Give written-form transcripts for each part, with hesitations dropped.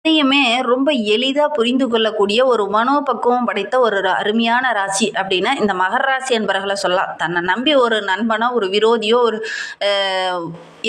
எதையுமே ரொம்ப எளிதா புரிந்து கொள்ளக்கூடிய ஒரு மனோபக்குவம் படைத்த ஒரு அருமையான ராசி அப்படின்னா இந்த மகர ராசி என்பவர்களை சொல்லலாம். தன்னை நம்பி ஒரு நண்பனோ ஒரு விரோதியோ ஒரு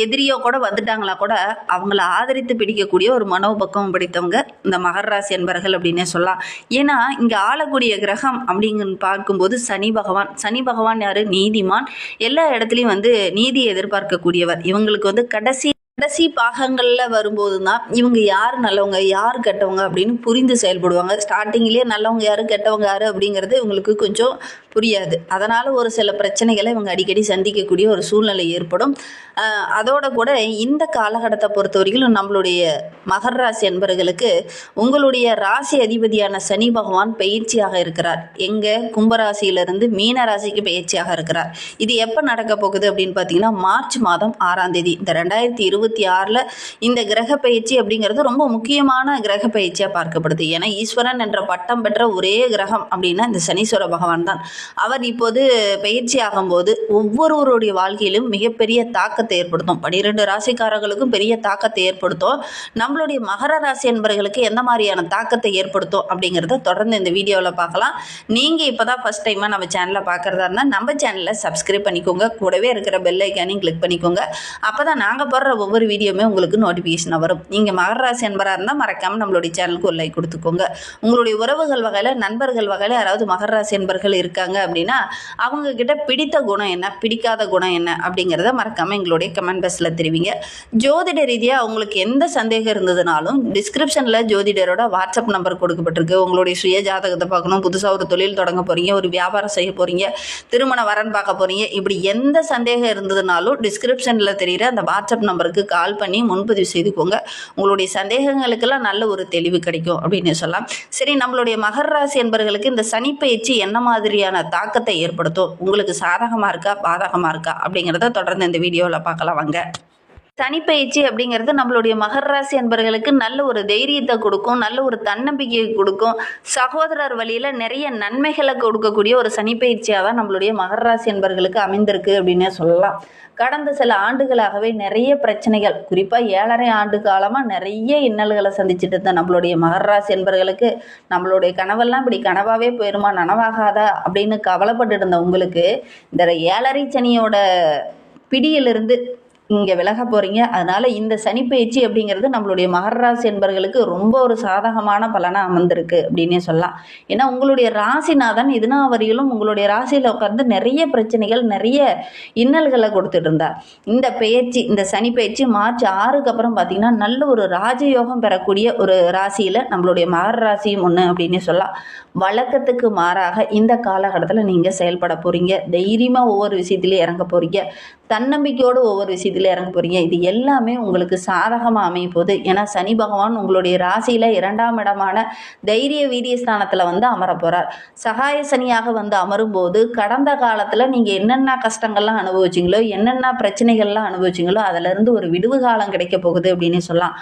எதிரியோ கூட வந்துட்டாங்களா கூட அவங்கள ஆதரித்து பிடிக்கக்கூடிய ஒரு மனோபக்குவம் படைத்தவங்க இந்த மகர ராசி என்பவர்கள் அப்படின்னே சொல்லலாம். ஏன்னா இங்கே ஆளக்கூடிய கிரகம் அப்படிங்கன்னு பார்க்கும்போது சனி பகவான் யாரு? நீதிமான். எல்லா இடத்துலையும் நீதியை எதிர்பார்க்கக்கூடியவர். இவங்களுக்கு கடைசி பாகங்களில் வரும்போது தான் இவங்க யார் நல்லவங்க யார் கெட்டவங்க அப்படின்னு புரிந்து செயல்படுவாங்க. ஸ்டார்டிங்லேயே நல்லவங்க யார் கெட்டவங்க யார் அப்படிங்கிறது இவங்களுக்கு கொஞ்சம் புரியாது. அதனால் ஒரு சில பிரச்சனைகளை இவங்க அடிக்கடி சந்திக்கக்கூடிய ஒரு சூழ்நிலை ஏற்படும். அதோட கூட இந்த காலகட்டத்தை பொறுத்த வரைக்கும் நம்மளுடைய மகர ராசி என்பவர்களுக்கு உங்களுடைய ராசி அதிபதியான சனி பகவான் பயிற்சியாக இருக்கிறார். எங்கே? கும்பராசியிலிருந்து மீன ராசிக்கு பயிற்சியாக இருக்கிறார். இது எப்போ நடக்க போகுது அப்படின்னு பார்த்தீங்கன்னா மார்ச் மாதம் 6ஆம் தேதி இந்த 2026 இந்த கிரக பயிற்சி அப்படிங்கிறது ரொம்ப முக்கியமான கிரக பயிற்சியாக பார்க்கப்படுது. ஏன்னா ஈஸ்வரன் என்ற பட்டம் பெற்ற ஒரே கிரகம் அப்படின்னா இந்த சனீஸ்வர பகவான் தான். அவர் இப்போது பயிற்சி ஆகும்போது ஒவ்வொருவருடைய வாழ்க்கையிலும் மிகப்பெரிய தாக்கத்தை ஏற்படுத்தும். 12 ராசிக்காரர்களுக்கும் பெரிய தாக்கத்தை ஏற்படுத்தும். நம்மளுடைய மகர ராசி என்பவர்களுக்கு எந்த மாதிரியான தாக்கத்தை ஏற்படுத்தும் அப்படிங்கிறத தொடர்ந்து இந்த வீடியோவில் பார்க்கலாம். நீங்கள் இப்போ தான் ஃபஸ்ட் டைமாக நம்ம சேனலை பார்க்குறதா இருந்தால் நம்ம சேனலை சப்ஸ்கிரைப் பண்ணிக்கோங்க. கூடவே இருக்கிற பெல் ஐக்கானையும் கிளிக் பண்ணிக்கோங்க. அப்போ தான் நாங்கள் போடுற ஒவ்வொரு வீடியோவுமே உங்களுக்கு நோட்டிஃபிகேஷன் வரும். நீங்கள் மகர ராசி என்பராக இருந்தால் மறக்காமல் நம்மளுடைய சேனலுக்கு ஒரு லைக் கொடுத்துக்கோங்க. உங்களுடைய உறவுகள் வகையில் நண்பர்கள் வகையில் யாராவது மகர ராசி என்பர்கள் இருக்காங்க அப்படின்னா அவங்கக்கிட்ட பிடித்த குணம் என்ன பிடிக்காத குணம் என்ன அப்படிங்கிறத மறக்காமல் எங்களுடைய கமெண்ட் பாக்ஸில் தெரிவிங்க. ஜோதிட ரீதியாக அவங்களுக்கு எந்த சந்தேகம் இருந்ததுனாலும் டிஸ்கிரிப்ஷனில் ஜோதிடரோட வாட்ஸ்அப் நம்பர் கொடுக்கப்பட்டிருக்கு. உங்களுடைய சுய ஜாதகத்தை பார்க்கணும், புதுசாக ஒரு தொழில் தொடங்க போகிறீங்க, ஒரு வியாபாரம் செய்ய போகிறீங்க, திருமண வரன் பார்க்க போகிறீங்க, இப்படி எந்த சந்தேகம் இருந்ததுனாலும் டிஸ்கிரிப்ஷனில் தெரிகிற அந்த வாட்ஸ்அப் நம்பருக்கு கால் பண்ணி முன்பதிவு செய்துக்கோங்க. உங்களுடைய சந்தேகங்களுக்கெல்லாம் நல்ல ஒரு தெளிவு கிடைக்கும் அப்படின்னு சொல்லலாம். சரி, நம்மளுடைய மகர ராசி என்பவர்களுக்கு இந்த சனி பயிற்சி என்ன மாதிரியான தாக்கத்தை ஏற்படுத்தும், உங்களுக்கு சாதகமாக இருக்கா பாதகமாக இருக்கா அப்படிங்கிறத தொடர்ந்து இந்த வீடியோவில் பார்க்கலாம் வாங்க. சனிப்பயிற்சி அப்படிங்கிறது நம்மளுடைய மகர ராசி என்பவர்களுக்கு நல்ல ஒரு தைரியத்தை கொடுக்கும், நல்ல ஒரு தன்னம்பிக்கையை கொடுக்கும். சகோதரர் வழியில் நிறைய நன்மைகளை கொடுக்கக்கூடிய ஒரு சனிப்பயிற்சியாக தான் நம்மளுடைய மகர ராசி என்பவர்களுக்கு அமைந்திருக்கு அப்படின்னே சொல்லலாம். கடந்த சில ஆண்டுகளாகவே நிறைய பிரச்சனைகள், குறிப்பாக 7.5 ஆண்டு காலமாக நிறைய இன்னல்களை சந்திச்சுட்டு இருந்த நம்மளுடைய மகர ராசி என்பவர்களுக்கு நம்மளுடைய கனவெல்லாம் இப்படி கனவாகவே போயிருமா, நனவாகாதா அப்படின்னு கவலைப்பட்டு இருந்த உங்களுக்கு இந்த 7.5 சனியோட பிடியிலிருந்து இங்கே விலக போகிறீங்க. அதனால் இந்த சனிப்பயிற்சி அப்படிங்கிறது நம்மளுடைய மகர ராசி என்பவர்களுக்கு ரொம்ப ஒரு சாதகமான பலனாக அமர்ந்திருக்கு அப்படின்னே சொல்லலாம். ஏன்னா உங்களுடைய ராசிநாதன் இதுநாவரையிலும் உங்களுடைய ராசியில் உட்கார்ந்து நிறைய பிரச்சனைகள் நிறைய இன்னல்களை கொடுத்துட்டு இருந்தார். இந்த பயிற்சி, இந்த சனிப்பயிற்சி மார்ச் 6க்கு அப்புறம் பார்த்திங்கன்னா நல்ல ஒரு ராஜயோகம் பெறக்கூடிய ஒரு ராசியில் நம்மளுடைய மகர ராசியும் ஒன்று அப்படின்னே சொல்லலாம். வழக்கத்துக்கு மாறாக இந்த காலகட்டத்தில் நீங்கள் செயல்பட போகிறீங்க. தைரியமாக ஒவ்வொரு விஷயத்துலையும் இறங்க போகிறீங்க. தன்னம்பிக்கையோடு ஒவ்வொரு விஷயத்தில் இறங்க போகிறீங்க. இது எல்லாமே உங்களுக்கு சாதகமாக அமைய போகுது. ஏன்னா சனி பகவான் உங்களுடைய ராசியில் 2ஆம் இடமான தைரிய வீரியஸ்தானத்தில் அமர போகிறார். சகாய சனியாக அமரும்போது கடந்த காலத்தில் நீங்கள் என்னென்ன கஷ்டங்கள்லாம் அனுபவிச்சிங்களோ, என்னென்ன பிரச்சனைகள்லாம் அனுபவிச்சிங்களோ அதிலிருந்து ஒரு விடுவு காலம் கிடைக்க போகுது அப்படின்னு சொல்லலாம்.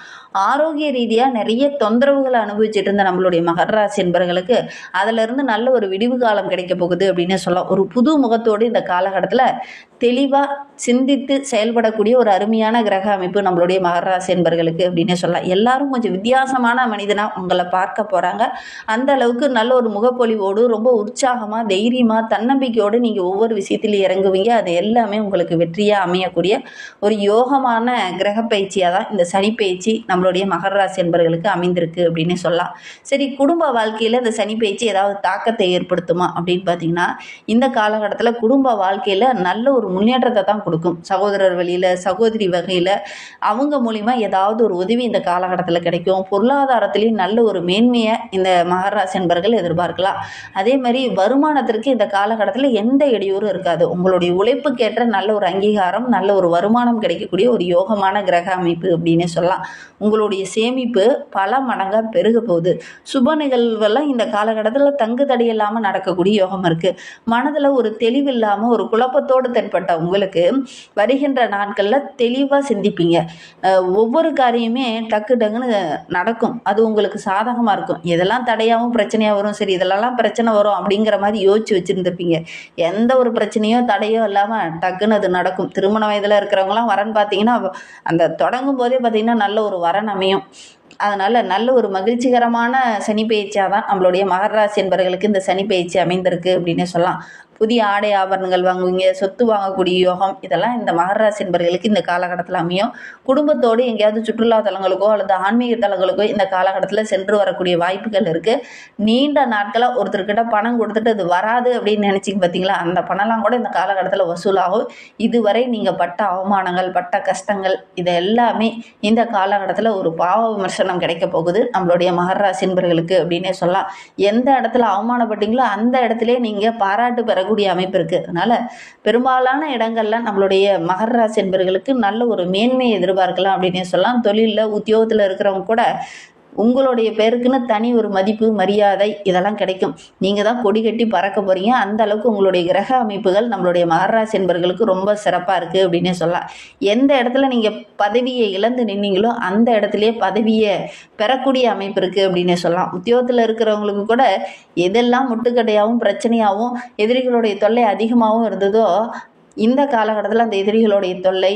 ஆரோக்கிய ரீதியாக நிறைய தொந்தரவுகளை அனுபவிச்சுட்டு இருந்த நம்மளுடைய மகர ராசி என்பவர்களுக்கு அதிலிருந்து நல்ல ஒரு விடுவு காலம் கிடைக்க போகுது அப்படின்னு சொல்லலாம். ஒரு புது முகத்தோடு இந்த காலகட்டத்தில் தெளிவாக சிந்தித்து செயல்படக்கூடிய ஒரு அருமையான கிரக அமைப்பு நம்மளுடைய மகர ராசி என்பவர்களுக்கு அப்படின்னு சொல்லலாம். எல்லாரும் கொஞ்சம் வித்தியாசமான மனிதனாக உங்களை பார்க்க போகிறாங்க. அந்த அளவுக்கு நல்ல ஒரு முகப்பொலிவோடு ரொம்ப உற்சாகமாக தைரியமாக தன்னம்பிக்கையோடு நீங்கள் ஒவ்வொரு விஷயத்திலையும் இறங்குவீங்க. அது எல்லாமே உங்களுக்கு வெற்றியாக அமையக்கூடிய ஒரு யோகமான கிரக பயிற்சியாக தான் இந்த சனி பயிற்சி நம்மளுடைய மகர ராசி என்பவர்களுக்கு அமைந்திருக்கு அப்படின்னு சொல்லலாம். சரி, குடும்ப வாழ்க்கையில் இந்த சனி பயிற்சி ஏதாவது தாக்கத்தை ஏற்படுத்துமா அப்படின்னு பார்த்தீங்கன்னா இந்த காலகட்டத்தில் குடும்ப வாழ்க்கையில் நல்ல ஒரு முன்னேற்றத்தை தான் கொடுக்கும். சகோதரர் வழியில், சகோதரி வகையில் அவங்க மூலிமா ஏதாவது ஒரு உதவி இந்த காலகட்டத்தில் கிடைக்கும். பொருளாதாரத்திலையும் நல்ல ஒரு மேன்மையை இந்த மகர ராசி என்பவர்கள் எதிர்பார்க்கலாம். அதே மாதிரி வருமானத்திற்கு இந்த காலகட்டத்தில் எந்த இடையூறும் இருக்காது. உங்களுடைய உழைப்புக்கேற்ற நல்ல ஒரு அங்கீகாரம், நல்ல ஒரு வருமானம் கிடைக்கக்கூடிய ஒரு யோகமான கிரக அமைப்பு அப்படின்னு சொல்லலாம். உங்களுடைய சேமிப்பு பல மடங்காக பெருக போகுது. சுப நிகழ்வெல்லாம் இந்த காலகட்டத்தில் தங்கு தடையில்லாமல் நடக்கக்கூடிய யோகம் இருக்குது. மனதில் ஒரு தெளிவில்லாமல் ஒரு குழப்பத்தோடு தென்பட ஏற்பட்ட உங்களுக்கு வருகின்ற நாட்களில் தெளிவாக சிந்திப்பீங்க. ஒவ்வொரு காரியமே டக்கு டக்குன்னு நடக்கும். அது உங்களுக்கு சாதகமாக இருக்கும். எதெல்லாம் தடையாகவும் பிரச்சனையாக வரும், சரி இதெல்லாம் பிரச்சனை வரும் அப்படிங்கிற மாதிரி யோசிச்சு வச்சுருந்துருப்பீங்க. எந்த ஒரு பிரச்சனையோ தடையோ இல்லாமல் டக்குன்னு அது நடக்கும். திருமண வயதில் இருக்கிறவங்களாம் வரன் பார்த்தீங்கன்னா அந்த தொடங்கும் போதே பார்த்தீங்கன்னா நல்ல ஒரு வரன் அமையும். அதனால் நல்ல ஒரு மகிழ்ச்சிகரமான சனி பயிற்சியாக தான் நம்மளுடைய மகர ராசி என்பவர்களுக்கு இந்த சனி பயிற்சி அமைந்திருக்கு அப்படின்னு சொல்லலாம். புதிய ஆடை ஆபரணங்கள் வாங்குவீங்க, சொத்து வாங்கக்கூடிய யோகம், இதெல்லாம் இந்த மகர ராசி என்பவர்களுக்கு இந்த காலகட்டத்தில் அமையும். குடும்பத்தோடு எங்கேயாவது சுற்றுலா தலங்களுக்கோ அல்லது ஆன்மீக தலங்களுக்கோ இந்த காலகட்டத்தில் சென்று வரக்கூடிய வாய்ப்புகள் இருக்குது. நீண்ட நாட்களாக ஒருத்தர்கிட்ட பணம் கொடுத்துட்டு அது வராது அப்படின்னு நினச்சிங்க பார்த்தீங்களா, அந்த பணம்லாம் கூட இந்த காலகட்டத்தில் வசூலாகும். இதுவரை நீங்கள் பட்ட அவமானங்கள், பட்ட கஷ்டங்கள், இது எல்லாமே இந்த காலகட்டத்தில் ஒரு பாவ விமர்சனம் கிடைக்க போகுது நம்மளுடைய மகர ராசி என்பவர்களுக்கு அப்படின்னே சொல்லலாம். எந்த இடத்துல அவமானப்பட்டீங்களோ அந்த இடத்துல நீங்கள் பாராட்டு பெறக்கூடிய அமைப்பு இருக்குது. அதனால் பெரும்பாலான இடங்கள்ல நம்மளுடைய மகர ராசி என்பவர்களுக்கு நல்ல ஒரு மேன்மையை எதிர்பார்க்கலாம் அப்படின்னே சொல்லலாம். தொழிலில் உத்தியோகத்தில் இருக்கிறவங்க கூட உங்களுடைய பேருக்குன்னு தனி ஒரு மதிப்பு, மரியாதை இதெல்லாம் கிடைக்கும். நீங்கள் தான் கொடி கட்டி பறக்க போகிறீங்க. அந்த அளவுக்கு உங்களுடைய கிரக அமைப்புகள் நம்மளுடைய மகர ராசி என்பவர்களுக்கு ரொம்ப சிறப்பாக இருக்குது அப்படின்னே சொல்லலாம். எந்த இடத்துல நீங்கள் பதவியை இழந்து நின்னீங்களோ அந்த இடத்துலையே பதவியை பெறக்கூடிய அமைப்பு இருக்குது அப்படின்னே சொல்லலாம். உத்தியோகத்தில் இருக்கிறவங்களுக்கு கூட எதெல்லாம் முட்டுக்கட்டையாகவும் பிரச்சனையாகவும் எதிரிகளுடைய தொல்லை அதிகமாகவும் இருந்ததோ இந்த காலகட்டத்தில் அந்த எதிரிகளுடைய தொல்லை,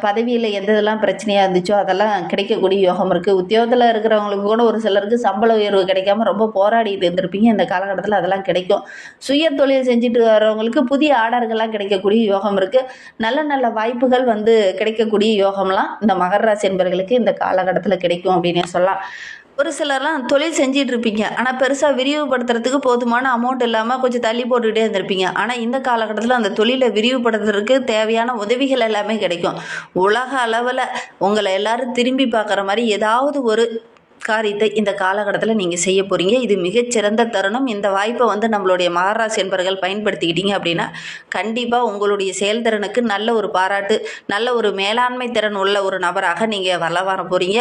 பதவியில் எதெல்லாம் பிரச்சனையாக இருந்துச்சோ அதெல்லாம் கிடைக்கக்கூடிய யோகம் இருக்குது. உத்தியோகத்தில் இருக்கிறவங்களுக்கு கூட ஒரு சிலருக்கு சம்பள உயர்வு கிடைக்காம ரொம்ப போராடிட்டு இருந்திருப்பீங்க. இந்த காலகட்டத்தில் அதெல்லாம் கிடைக்கும். சுய தொழில் செஞ்சுட்டு வரவங்களுக்கு புதிய ஆர்டர்கள்லாம் கிடைக்கக்கூடிய யோகம் இருக்குது. நல்ல நல்ல வாய்ப்புகள் கிடைக்கக்கூடிய யோகம்லாம் இந்த மகர ராசி என்பவர்களுக்கு இந்த காலகட்டத்தில் கிடைக்கும் அப்படின்னே சொல்லலாம். ஒரு சிலர்லாம் தொழில் செஞ்சிட்டு இருப்பீங்க, ஆனால் பெருசாக விரிவுபடுத்துறதுக்கு போதுமான அமௌண்ட் இல்லாமல் கொஞ்சம் தள்ளி போட்டுக்கிட்டே இருந்திருப்பீங்க. ஆனால் இந்த காலகட்டத்தில் அந்த தொழிலை விரிவுபடுத்துறதுக்கு தேவையான உதவிகள் எல்லாமே கிடைக்கும். உலக அளவில் உங்களை எல்லாரும் திரும்பி பார்க்குற மாதிரி ஏதாவது ஒரு காரியத்தை இந்த காலகட்டத்தில் நீங்கள் செய்ய போகிறீங்க. இது மிகச்சிறந்த தருணம். இந்த வாய்ப்பை நம்மளுடைய மகர ராசி என்பவர்கள் பயன்படுத்திக்கிட்டீங்க அப்படின்னா கண்டிப்பாக உங்களுடைய செயல்திறனுக்கு நல்ல ஒரு பாராட்டு, நல்ல ஒரு மேலாண்மை திறன் உள்ள ஒரு நபராக நீங்கள் வளம் வர போகிறீங்க.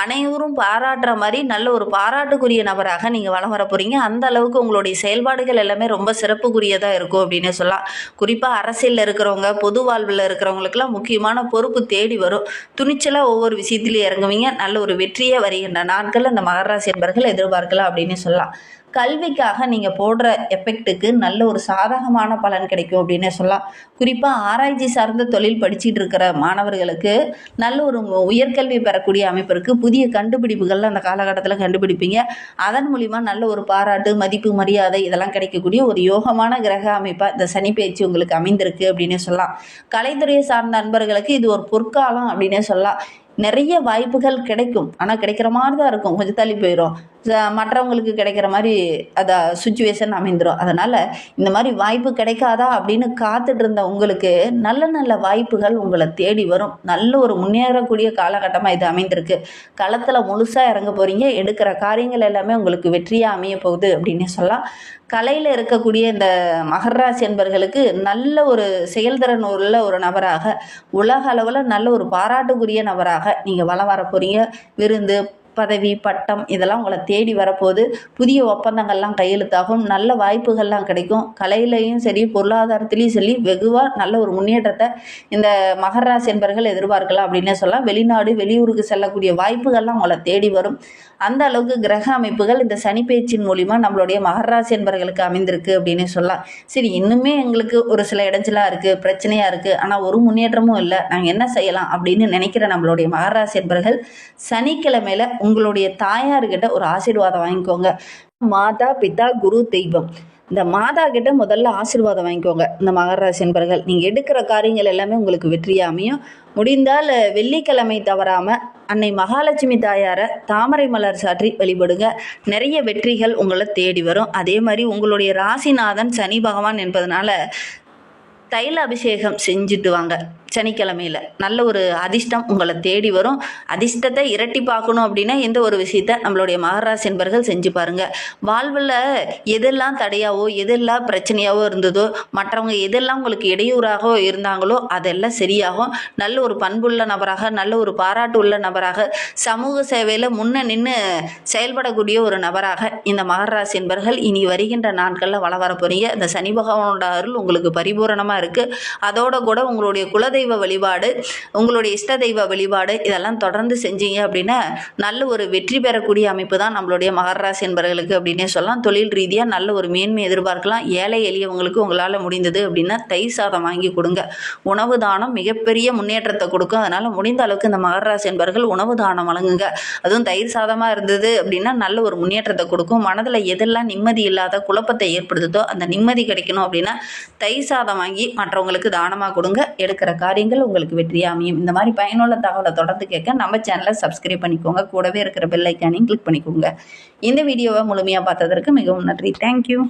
அனைவரும் பாராட்டுற மாதிரி நல்ல ஒரு பாராட்டுக்குரிய நபராக நீங்கள் வளம் வர போகிறீங்க. அந்த அளவுக்கு உங்களுடைய செயல்பாடுகள் எல்லாமே ரொம்ப சிறப்புக்குரியதாக இருக்கும் அப்படின்னு சொல்லலாம். குறிப்பாக அரசியலில் இருக்கிறவங்க, பொது வாழ்வில் இருக்கிறவங்களுக்கெல்லாம் முக்கியமான பொறுப்பு தேடி வரும். துணிச்சலாக ஒவ்வொரு விஷயத்திலையும் இறங்குவீங்க. நல்ல ஒரு வெற்றியே வருகின்ற நாட்கள் அந்த மகர ராசி என்பவர்கள் எதிர்பார்க்கலாம் அப்படின்னு சொல்லலாம். கல்விக்காக நீங்கள் போடுற எஃபெக்ட்டுக்கு நல்ல ஒரு சாதகமான பலன் கிடைக்கும் அப்படின்னு சொல்லலாம். குறிப்பாக ஆராய்ச்சி சார்ந்த தொழில் படிச்சுட்டு இருக்கிற மாணவர்களுக்கு நல்ல ஒரு உயர்கல்வி பெறக்கூடிய அமைப்பு இருக்குது. புதிய கண்டுபிடிப்புகள் அந்த காலகட்டத்தில் கண்டுபிடிப்பீங்க. அதன் மூலிமா நல்ல ஒரு பாராட்டு, மதிப்பு, மரியாதை இதெல்லாம் கிடைக்கக்கூடிய ஒரு யோகமான கிரக அமைப்பாக இந்த சனி பயிற்சி உங்களுக்கு அமைந்திருக்கு அப்படின்னு சொல்லலாம். கலைத்துறையை சார்ந்த நண்பர்களுக்கு இது ஒரு பொற்காலம் அப்படின்னே சொல்லலாம். நிறைய வாய்ப்புகள் கிடைக்கும், ஆனால் கிடைக்கிற மாதிரி தான் இருக்கும், கொஞ்சம் தள்ளி போயிடும். மற்றவங்களுக்கு கிடைக்கிற மாதிரி சுச்சுவேஷன் அமைந்துடும். அதனால் இந்த மாதிரி வாய்ப்பு கிடைக்காதா அப்படின்னு காத்துட்டு இருந்த உங்களுக்கு நல்ல நல்ல வாய்ப்புகள் உங்களை தேடி வரும். நல்ல ஒரு முன்னேறக்கூடிய காலகட்டமாக இது அமைந்திருக்கு. களத்தில் முழுசாக இறங்க போகிறீங்க. எடுக்கிற காரியங்கள் எல்லாமே உங்களுக்கு வெற்றியாக அமைய போகுது அப்படின்னு சொல்லலாம். கலையில் இருக்கக்கூடிய இந்த மகர ராசி என்பவர்களுக்கு நல்ல ஒரு செயல்திறன் உள்ள ஒரு நபராக, உலக அளவில் நல்ல ஒரு பாராட்டுக்குரிய நபராக நீங்கள் வளம் வர போகிறீங்க. விருந்து, பதவி, பட்டம் இதெல்லாம் உங்களை தேடி வரப்போகுது. புதிய ஒப்பந்தங்கள்லாம் கையெழுத்தாகும். நல்ல வாய்ப்புகள்லாம் கிடைக்கும். கலையிலையும் சரி, பொருளாதாரத்துலேயும் சரி வெகுவாக நல்ல ஒரு முன்னேற்றத்தை இந்த மகர ராசி என்பவர்கள் எதிர்பார்க்கலாம் அப்படின்னே சொல்லலாம். வெளிநாடு, வெளியூருக்கு செல்லக்கூடிய வாய்ப்புகள்லாம் உங்களை தேடி வரும். அந்த அளவுக்கு கிரக அமைப்புகள் இந்த சனி பயிற்சியின் மூலிமா நம்மளுடைய மகர ராசி என்பவர்களுக்கு அமைந்திருக்கு அப்படின்னு சொல்லலாம். சரி, இன்னுமே எங்களுக்கு ஒரு சில இடைஞ்சலாக இருக்குது, பிரச்சனையாக இருக்குது, ஆனால் ஒரு முன்னேற்றமும் இல்லை, நாங்கள் என்ன செய்யலாம் அப்படின்னு நினைக்கிற நம்மளுடைய மகர ராசி என்பவர்கள் சனிக்கிழமையில் உங்களுடைய தாயார்கிட்ட ஒரு ஆசீர்வாதம் வாங்கிக்கோங்க. மாதா, பிதா, குரு, தெய்வம், இந்த மாதா கிட்ட முதல்ல ஆசீர்வாதம் வாங்கிக்கோங்க. இந்த மகர ராசி என்பவர்கள் நீங்கள் எடுக்கிற காரியங்கள் எல்லாமே உங்களுக்கு வெற்றியாக அமையும். முடிந்தால் வெள்ளிக்கிழமை தவறாமல் அன்னை மகாலட்சுமி தாயாரை தாமரை மலர் சாற்றி வழிபடுங்க. நிறைய வெற்றிகள் உங்களை தேடி வரும். அதே மாதிரி உங்களுடைய ராசிநாதன் சனி பகவான் என்பதனால தைல அபிஷேகம் செஞ்சுட்டு வாங்க. சனிக்கிழமையில் நல்ல ஒரு அதிர்ஷ்டம் உங்களை தேடி வரும். அதிர்ஷ்டத்தை இரட்டி பார்க்கணும் அப்படின்னா இந்த ஒரு விஷயத்த நம்மளுடைய மகர ராசி என்பர்கள் செஞ்சு பாருங்கள். வாழ்வில் எதெல்லாம் தடையாவோ எதெல்லாம் பிரச்சனையாவோ இருந்ததோ, மற்றவங்க எதெல்லாம் உங்களுக்கு இடையூறாக இருந்தாங்களோ அதெல்லாம் சரியாகும். நல்ல ஒரு பண்புள்ள நபராக, நல்ல ஒரு பாராட்டு உள்ள நபராக, சமூக சேவையில் முன்ன நின்று செயல்படக்கூடிய ஒரு நபராக இந்த மகர ராசி என்பர்கள் இனி வருகின்ற நாட்களில் வள வர போகிறீங்க. இந்த சனி பகவானோட அருள் உங்களுக்கு பரிபூரணமாக இருக்குது. அதோட கூட உங்களுடைய குலதெய்வ வழிபாடு, உங்களுடைய இஷ்ட தெய்வ வழிபாடு இதெல்லாம் தொடர்ந்து செஞ்சீங்க அப்படின்னா நல்ல ஒரு வெற்றி பெறக்கூடிய அமைப்பு தான் நம்மளுடைய மகர ராசி என்பவர்களுக்கு அப்படின்னே சொல்லலாம். தொழில் ரீதியாக நல்ல ஒரு மேன்மை எதிர்பார்க்கலாம். ஏழை எளியவங்களுக்கு உங்களால் முடிந்தது அப்படின்னா தயிர் சாதம் வாங்கி கொடுங்க. உணவு தானம் மிகப்பெரிய முன்னேற்றத்தை கொடுக்கும். அதனால் முடிந்த அளவுக்கு இந்த மகர ராசி என்பவர்கள் உணவு தானம் வழங்குங்க. அதுவும் தயிர் சாதமாக இருந்தது அப்படின்னா நல்ல ஒரு முன்னேற்றத்தை கொடுக்கும். மனதில் எதெல்லாம் நிம்மதி இல்லாத குழப்பத்தை ஏற்படுத்துதோ அந்த நிம்மதி கிடைக்கணும் அப்படின்னா தயிர் சாதம் வாங்கி மற்றவங்களுக்கு தானமாக கொடுங்க. எடுக்கிற காரியங்கள் உங்களுக்கு வெற்றியாக அமையும். இந்த மாதிரி பயனுள்ள தகவலை தொடர்ந்து கேட்க நம்ம சேனலை சப்ஸ்கிரைப் பண்ணிக்கோங்க. கூடவே இருக்கிற பெல் ஐக்கானையும் கிளிக் பண்ணிக்கோங்க. இந்த வீடியோவை முழுமையாக பார்த்ததற்கு மிகவும் நன்றி. தேங்க்யூ.